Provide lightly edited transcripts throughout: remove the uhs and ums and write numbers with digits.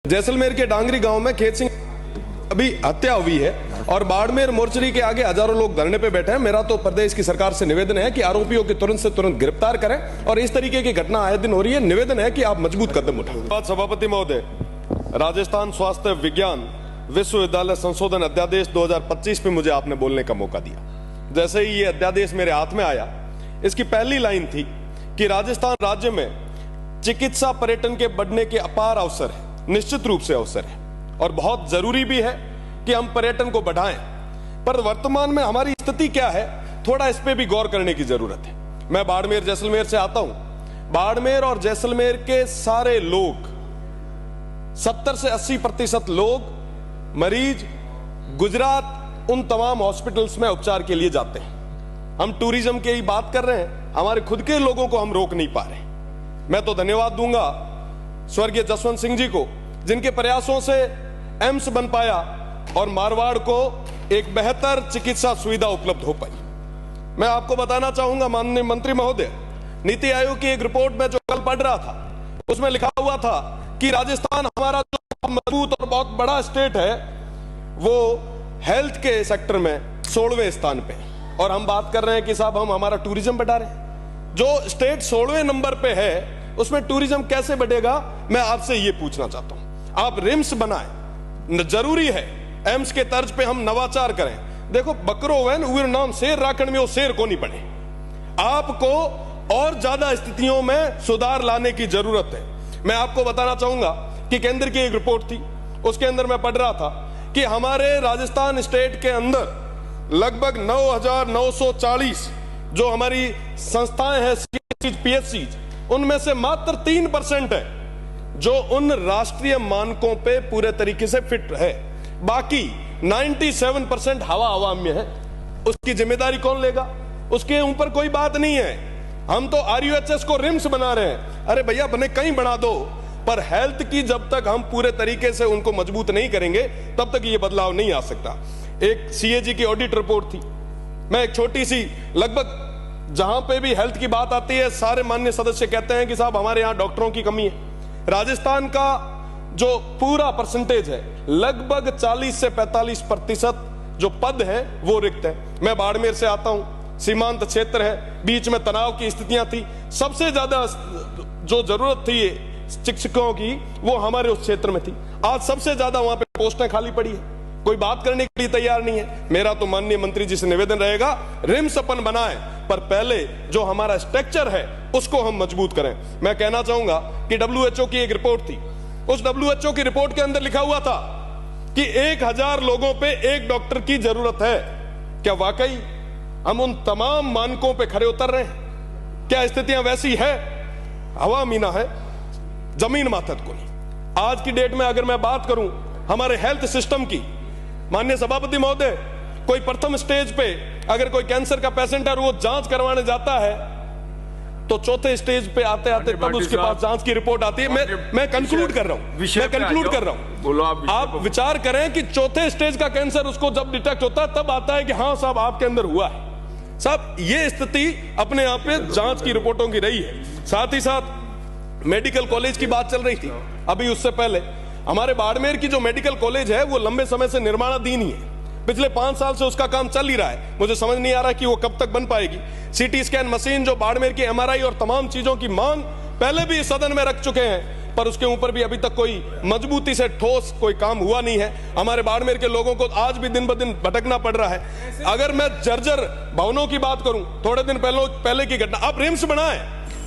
जैसलमेर के डांगरी गांव में खेत सिंह अभी हत्या हुई है और बाड़मेर मोर्चरी के आगे हजारों लोग धरने पे बैठे हैं। मेरा तो प्रदेश की सरकार से निवेदन है कि आरोपियों को तुरंत से तुरंत गिरफ्तार करें और इस तरीके की घटना आए दिन हो रही है। निवेदन है कि आप मजबूत कदम उठाएं। सभापति महोदय, राजस्थान स्वास्थ्य विज्ञान विश्वविद्यालय संशोधन अध्यादेश 2025 पे मुझे आपने बोलने का मौका दिया। जैसे ही ये अध्यादेश मेरे हाथ में आया, इसकी पहली लाइन थी कि राजस्थान राज्य में चिकित्सा पर्यटन के बढ़ने के अपार अवसर है, निश्चित रूप से अवसर है और बहुत जरूरी भी है कि हम पर्यटन को बढ़ाएं। पर वर्तमान में हमारी स्थिति क्या है, थोड़ा इस पे भी गौर करने की जरूरत है। मैं बाड़मेर जैसलमेर से आता हूं। बाड़मेर और जैसलमेर के सारे लोग 70 से 80% लोग मरीज गुजरात उन तमाम हॉस्पिटल्स में उपचार के लिए जाते हैं। हम टूरिज्म की बात कर रहे हैं, हमारे खुद के लोगों को हम रोक नहीं पा रहे। मैं तो धन्यवाद दूंगा स्वर्गीय जसवंत सिंह जी को, जिनके प्रयासों से एम्स बन पाया और मारवाड़ को एक बेहतर चिकित्सा सुविधा उपलब्ध हो पाई। मैं आपको बताना चाहूंगा माननीय मंत्री महोदय, नीति आयोग की एक रिपोर्ट में जो कल पढ़ रहा था, उसमें लिखा हुआ था कि राजस्थान हमारा जो मजबूत और बहुत बड़ा स्टेट है, वो हेल्थ के सेक्टर में 16वें स्थान पे, और हम बात कर रहे हैं कि साहब हम हमारा टूरिज्म बढ़ा रहे हैं। जो स्टेट 16वें नंबर पे है, उसमें टूरिज्म कैसे बढ़ेगा, मैं आपसे ये पूछना चाहता हूं। आप रिम्स बनाएं, जरूरी है एम्स के तर्ज पे हम नवाचार करें। देखो, बकरो वैन उर नाम शेर राखण में वो शेर को नहीं पड़े। आपको और ज्यादा स्थितियों में सुधार लाने की जरूरत है। मैं आपको बताना चाहूंगा कि केंद्र की एक रिपोर्ट थी, उसके अंदर मैं पढ़ रहा था कि हमारे राजस्थान स्टेट के अंदर लगभग 9,940 जो हमारी संस्थाएं हैं, पीएचसी, उनमें से मात्र 3% है जो उन राष्ट्रीय मानकों पे पूरे तरीके से फिट है। बाकी 97% हवा में है। उसकी जिम्मेदारी कौन लेगा? उसके ऊपर कोई बात नहीं है। हम तो आरयूएचएस को रिम्स बना रहे हैं। अरे भैया, बने कहीं बना दो, पर हेल्थ की जब तक हम पूरे तरीके से उनको मजबूत नहीं करेंगे, तब तक ये बदलाव नहीं आ सकता। एक सीएजी की ऑडिट रिपोर्ट थी। मैं एक छोटी सी, लगभग जहां पे भी हेल्थ की बात आती है, सारे माननीय सदस्य कहते हैं कि साहब हमारे यहां डॉक्टरों की कमी है। राजस्थान का जो पूरा परसेंटेज है, लगभग 40 से 45% जो पद है वो रिक्त है। मैं बाड़मेर से आता हूं, सीमांत क्षेत्र है, बीच में तनाव की स्थितियां थी। सबसे ज्यादा जो जरूरत थी शिक्षकों की, वो हमारे उस क्षेत्र में थी। आज सबसे ज्यादा वहां पे पोस्टें खाली पड़ी है, कोई बात करने के लिए तैयार नहीं है। मेरा तो माननीय मंत्री जी से निवेदन रहेगा, रिम्स अपन बनाएं, पर पहले जो हमारा स्ट्रक्चर है उसको हम मजबूत करें। मैं कहना चाहूंगा कि WHO की एक रिपोर्ट थी। उस WHO की रिपोर्ट के अंदर लिखा हुआ था कि 1000 लोगों पे एक डॉक्टर की जरूरत है। क्या वाकई हम उन तमाम मानकों पे खरे उतर रहे हैं? क्या स्थितियां वैसी है? हवा मीना है, जमीन माथत को नहीं। आज की डेट में अगर मैं बात करूं हमारे हेल्थ सिस्टम की, माननीय सभापति महोदय, कोई प्रथम स्टेज पे अगर कोई कैंसर का पेशेंट है और वो जांच करवाने जाता है, तो चौथे स्टेज पे आते आते तब उसके पास जांच की रिपोर्ट आती है। मैं कंक्लूड कर रहा हूं। आप विचार करें कि चौथे स्टेज का कैंसर उसको जब डिटेक्ट होता है, तब आता है कि हाँ साहब आपके अंदर हुआ है। साहब, ये स्थिति अपने आप पे जांच की रिपोर्टों की रही है। साथ ही साथ मेडिकल कॉलेज की बात चल रही थी अभी, उससे पहले हमारे बाड़मेर की जो मेडिकल कॉलेज है वो लंबे समय से निर्माणाधीन ही है। पिछले 5 साल से उसका काम चल ही रहा है। मुझे समझ नहीं आ रहा कि वो कब तक बन पाएगी। सीटी स्कैन मशीन, जो बाड़मेर की MRI और तमाम चीजों की मांग पहले भी सदन में रख चुके हैं, पर उसके ऊपर भी अभी तक कोई मजबूती से ठोस कोई काम हुआ नहीं है। हमारे बाड़मेर के लोगों को आज भी दिन ब दिन भटकना पड़ रहा है। अगर मैं जर्जर भवनों की बात करूं, थोड़े दिन पहले की घटना, आप रिम्स बनाएं,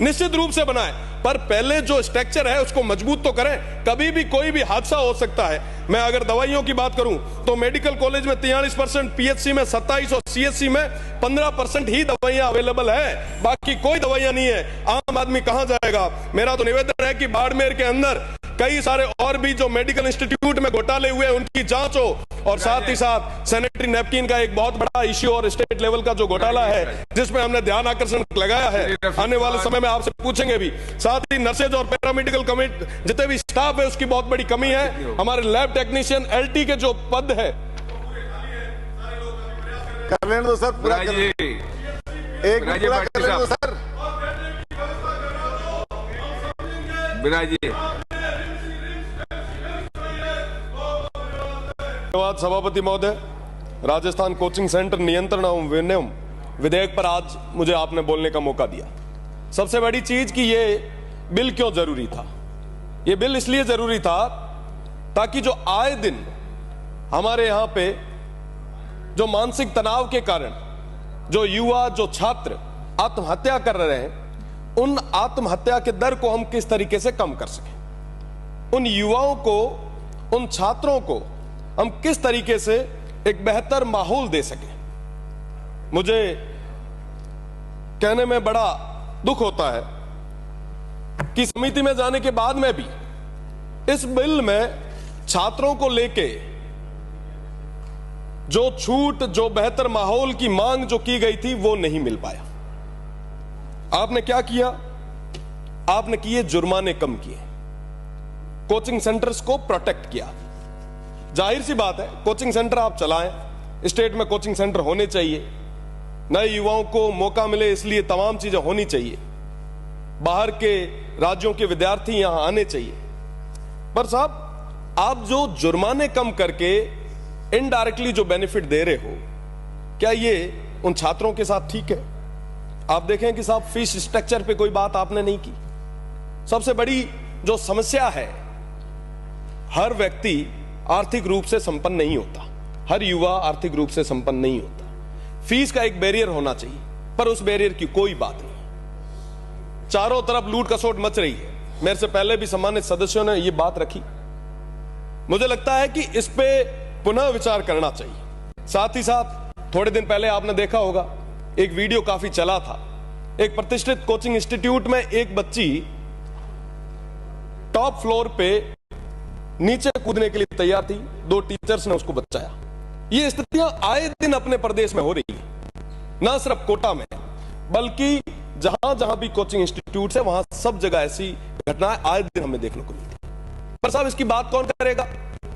निश्चित रूप से बनाएं, पर पहले जो स्ट्रक्चर है उसको मजबूत तो करें। कभी भी कोई भी हादसा हो सकता है। मैं अगर दवाइयों की बात करूं तो मेडिकल कॉलेज में 43%, पीएचसी में 27% और सीएचसी में 15% ही दवाइयां अवेलेबल है। बाकी कोई दवाइयां नहीं है। आम आदमी कहां जाएगा? मेरा तो निवेदन है कि बाड़मेर के अंदर कई सारे और भी जो मेडिकल इंस्टीट्यूट में घोटाले हुए उनकी जांच हो, और साथ ही साथ सैनिटरी नैपकिन का एक बहुत बड़ा इश्यू और स्टेट लेवल का जो घोटाला है, जिसमें हमने ध्यान आकर्षण लगाया है, आने वाले समय में आपसे पूछेंगे भी। साथ ही नर्सेज और पैरामेडिकल कमिटी जितने भी स्टाफ है उसकी बहुत बड़ी कमी है। हमारे लैब टेक्नीशियन LT के जो पद है, कर लेने दो सर, पूरा कर एक पूरा कर लेने दो सर। बिना जी धन्यवाद सभापति महोदय। राजस्थान कोचिंग सेंटर नियंत्रण एवं विनियम विधेयक पर आज मुझे आपने बोलने का मौका दिया। सबसे बड़ी चीज कि ये बिल क्यों जरूरी था। ये बिल इसलिए जरूरी था ताकि जो आए दिन हमारे यहां पे जो मानसिक तनाव के कारण जो युवा जो छात्र आत्महत्या कर रहे हैं, उन आत्महत्या के दर को हम किस तरीके से कम कर सकें, उन युवाओं को, उन छात्रों को हम किस तरीके से एक बेहतर माहौल दे सकें। मुझे कहने में बड़ा दुख होता है कि समिति में जाने के बाद में भी इस बिल में छात्रों को लेके जो छूट, जो बेहतर माहौल की मांग जो की गई थी वो नहीं मिल पाया। आपने क्या किया? आपने किए जुर्माने कम किए, कोचिंग सेंटर्स को प्रोटेक्ट किया। जाहिर सी बात है, कोचिंग सेंटर आप चलाएं, स्टेट में कोचिंग सेंटर होने चाहिए, नए युवाओं को मौका मिले, इसलिए तमाम चीजें होनी चाहिए, बाहर के राज्यों के विद्यार्थी यहां आने चाहिए। पर साहब, आप जो जुर्माने कम करके इनडायरेक्टली जो बेनिफिट दे रहे हो, क्या ये उन छात्रों के साथ ठीक है? आप देखें कि साहब फीस स्ट्रक्चर पे कोई बात आपने नहीं की। सबसे बड़ी जो समस्या है, हर व्यक्ति आर्थिक रूप से संपन्न नहीं होता, हर युवा आर्थिक रूप से संपन्न नहीं होता। फीस का एक बैरियर होना चाहिए, पर उस बैरियर की कोई बात नहीं। चारों तरफ लूट खसोट मच रही है। मेरे से पहले भी सम्मानित सदस्यों ने यह बात रखी। मुझे लगता है कि इस पे पुनः विचार करना चाहिए। साथ ही साथ थोड़े दिन पहले आपने देखा होगा, एक वीडियो काफी चला था। एक प्रतिष्ठित कोचिंग इंस्टीट्यूट में एक बच्ची टॉप फ्लोर पे नीचे कूदने के लिए तैयार थी, दो टीचर्स ने उसको बचाया। ये स्थितियां आए दिन अपने प्रदेश में हो रही है, ना सिर्फ कोटा में, बल्कि जहां जहां भी कोचिंग इंस्टीट्यूट है वहां सब जगह ऐसी घटनाएं आए दिन हमें देखने को मिलती है। पर साहब, इसकी बात कौन करेगा?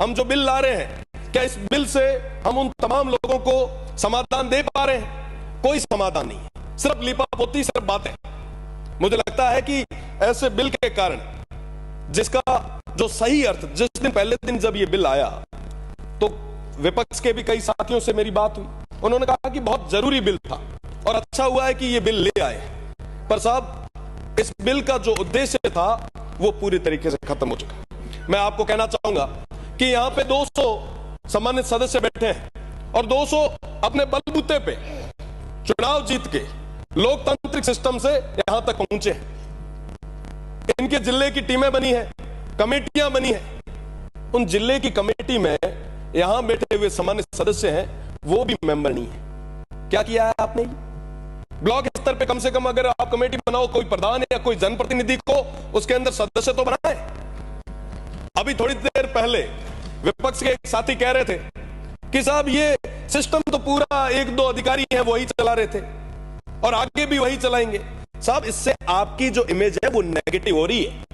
हम जो बिल ला रहे हैं, क्या इस बिल से हम उन तमाम लोगों को समाधान दे पा रहे हैं? कोई समाधान नहीं है, सिर्फ लीपापोती, सिर्फ बातें। मुझे लगता है कि ऐसे बिल के कारण, जिसका जो सही अर्थ, जिस दिन पहले दिन जब ये बिल आया तो विपक्ष के भी कई साथियों से मेरी बात हुई, उन्होंने कहा कि बहुत जरूरी बिल था और अच्छा हुआ है कि ये बिल ले आए। पर साहब, इस बिल का जो उद्देश्य था वो पूरी तरीके से खत्म हो चुका। मैं आपको कहना चाहूंगा कि यहां पे 200 सम्मानित सदस्य बैठे हैं और 200 अपने बलबूते पे चुनाव जीत के लोकतांत्रिक सिस्टम से यहां तक पहुंचे हैं। इनके जिले की टीमें बनी है, कमेटियां बनी है। उन जिले की कमेटी में यहां बैठे हुए सम्मानित सदस्य हैं, वो भी मेंबर नहीं है। क्या किया है आपने? ब्लॉक स्तर पे कम से कम अगर आप कमेटी बनाओ, कोई प्रधान या कोई जनप्रतिनिधि को उसके अंदर सदस्य तो बनाए। अभी थोड़ी देर पहले विपक्ष के एक साथी कह रहे थे कि साहब ये सिस्टम तो पूरा 1-2 अधिकारी हैं वही चला रहे थे और आगे भी वही चलाएंगे। साहब, इससे आपकी जो इमेज है वो नेगेटिव हो रही है।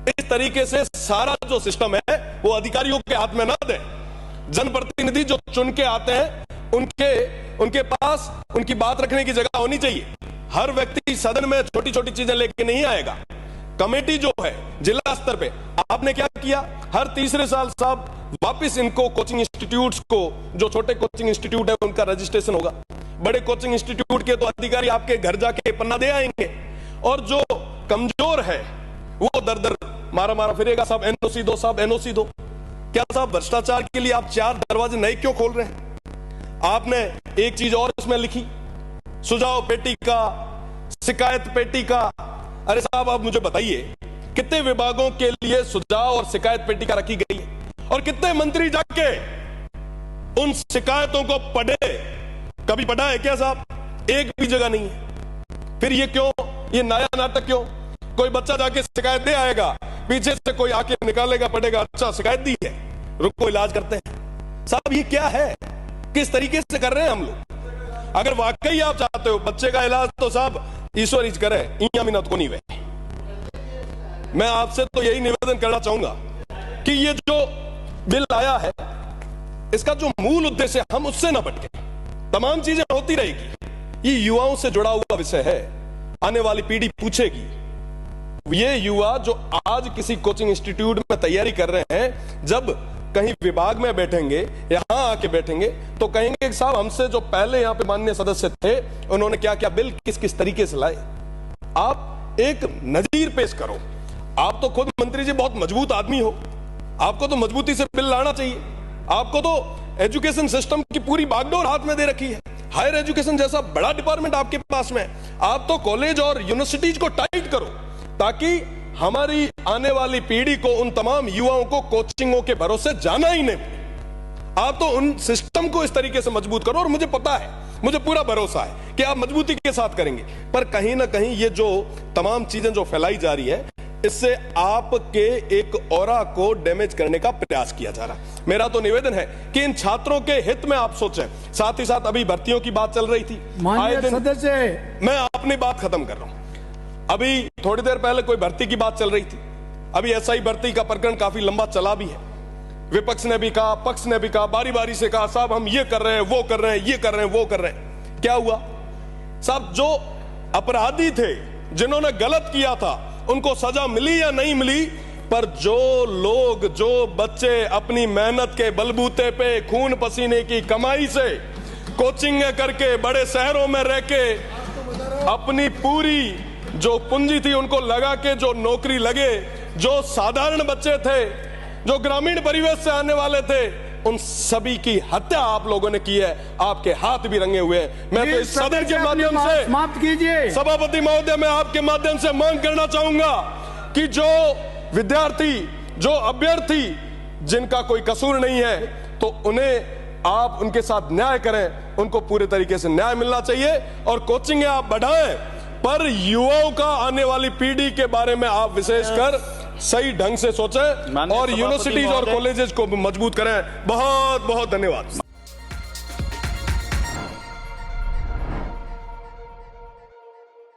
इस तरीके से सारा जो सिस्टम है वो अधिकारियों के हाथ में ना दे। जनप्रतिनिधि जो चुन के आते हैं, उनके पास उनकी बात रखने की जगह होनी चाहिए। हर व्यक्ति सदन में छोटी छोटी चीजें लेके नहीं आएगा। कमेटी जो है जिला स्तर पे, आपने क्या किया? हर तीसरे साल साहब वापस इनको कोचिंग इंस्टीट्यूट्स को, जो छोटे कोचिंग इंस्टीट्यूट है उनका रजिस्ट्रेशन होगा। बड़े कोचिंग इंस्टीट्यूट के तो अधिकारी आपके घर जाके पन्ना दे आएंगे और जो कमजोर है वो दर दर मारा मारा फिरेगा, साहब एनओसी दो, साहब एनओसी दो। क्या साहब, भ्रष्टाचार के लिए आप 4 दरवाजे नए क्यों खोल रहे हैं? आपने एक चीज और इसमें लिखी, सुझाव पेटी का, शिकायत पेटी का। अरे साहब, आप मुझे बताइए कितने विभागों के लिए सुझाव और शिकायत पेटी का रखी गई है और कितने मंत्री जाके उन शिकायतों को पढ़े? कभी पढ़ा है क्या साहब? एक भी जगह नहीं है। फिर ये क्यों, ये नया नाटक क्यों? कोई बच्चा जाके शिकायत दे आएगा, पीछे से कोई आके निकालेगा, पढ़ेगा, अच्छा शिकायत दी है, रुको इलाज करते हैं। साहब, ये क्या है? किस तरीके से कर रहे हैं हम लोग? अगर वाकई आप चाहते हो बच्चे का इलाज, तो साहब ईश्वर इज करे, इया मिनत को नहीं वे। मैं आपसे तो यही निवेदन करना चाहूंगा कि ये जो बिल आया है, इसका जो मूल उद्देश्य, हम उससे ना भटके। तमाम चीजें होती रहेगी, ये युवाओं से जुड़ा हुआ विषय है। आने वाली पीढ़ी पूछेगी। ये युवा जो आज किसी कोचिंग इंस्टीट्यूट में तैयारी कर रहे हैं, जब कहीं विभाग में बैठेंगे, यहां आके बैठेंगे तो कहेंगे कि साहब हमसे जो पहले यहां पे माननीय सदस्य थे उन्होंने क्या क्या बिल किस किस तरीके से लाए। आप एक नजीर पेश करो। आप तो खुद मंत्री जी बहुत मजबूत आदमी हो, आपको तो मजबूती से बिल लाना चाहिए। आपको तो एजुकेशन सिस्टम की पूरी बागडोर हाथ में दे रखी है, हायर एजुकेशन जैसा बड़ा डिपार्टमेंट आपके पास में है। आप तो कॉलेज और यूनिवर्सिटीज को टाइट करो ताकि हमारी आने वाली पीढ़ी को, उन तमाम युवाओं को कोचिंगों के भरोसे जाना ही नहीं। आप तो उन सिस्टम को इस तरीके से मजबूत करो और मुझे पता है, मुझे पूरा भरोसा है कि आप मजबूती के साथ करेंगे। पर कहीं ना कहीं ये जो तमाम चीजें जो फैलाई जा रही है, इससे आपके एक ऑरा को डैमेज करने का प्रयास किया जा रहा है। मेरा तो निवेदन है कि इन छात्रों के हित में आप सोचें। साथ ही साथ अभी भर्तियों की बात चल रही थी, माननीय सदस्य, मैं अपनी बात खत्म कर रहा हूं। अभी थोड़ी देर पहले कोई भर्ती की बात चल रही थी, अभी एसआई भर्ती का प्रकरण काफी लंबा चला भी है। विपक्ष ने भी कहा, पक्ष ने भी कहा, बारी बारी से कहा साहब हम ये कर रहे हैं, वो कर रहे हैं, ये कर रहे हैं, वो कर रहे हैं। क्या हुआ साहब? जो अपराधी थे, जिन्होंने गलत किया था, उनको सजा मिली या नहीं मिली? पर जो लोग, जो बच्चे अपनी मेहनत के बलबूते पे, खून पसीने की कमाई से कोचिंग करके बड़े शहरों में रह के अपनी पूरी जो पूंजी थी उनको लगा के जो नौकरी लगे, जो साधारण बच्चे थे, जो ग्रामीण परिवेश से आने वाले थे, उन सभी की हत्या आप लोगों ने की है। आपके हाथ भी रंगे हुए हैं। मैं तो इस सदन के माध्यम से, समाप्त कीजिए सभापति महोदय, मैं आपके माध्यम से मांग करना चाहूंगा कि जो विद्यार्थी, जो अभ्यर्थी जिनका कोई कसूर नहीं है, तो उन्हें आप उनके साथ न्याय करें, उनको पूरे तरीके से न्याय मिलना चाहिए। और कोचिंग आप बढ़ाएं, पर युवाओं का, आने वाली पीढ़ी के बारे में आप विशेषकर सही ढंग से सोचें और यूनिवर्सिटीज और कॉलेजेस को मजबूत करें। बहुत बहुत धन्यवाद।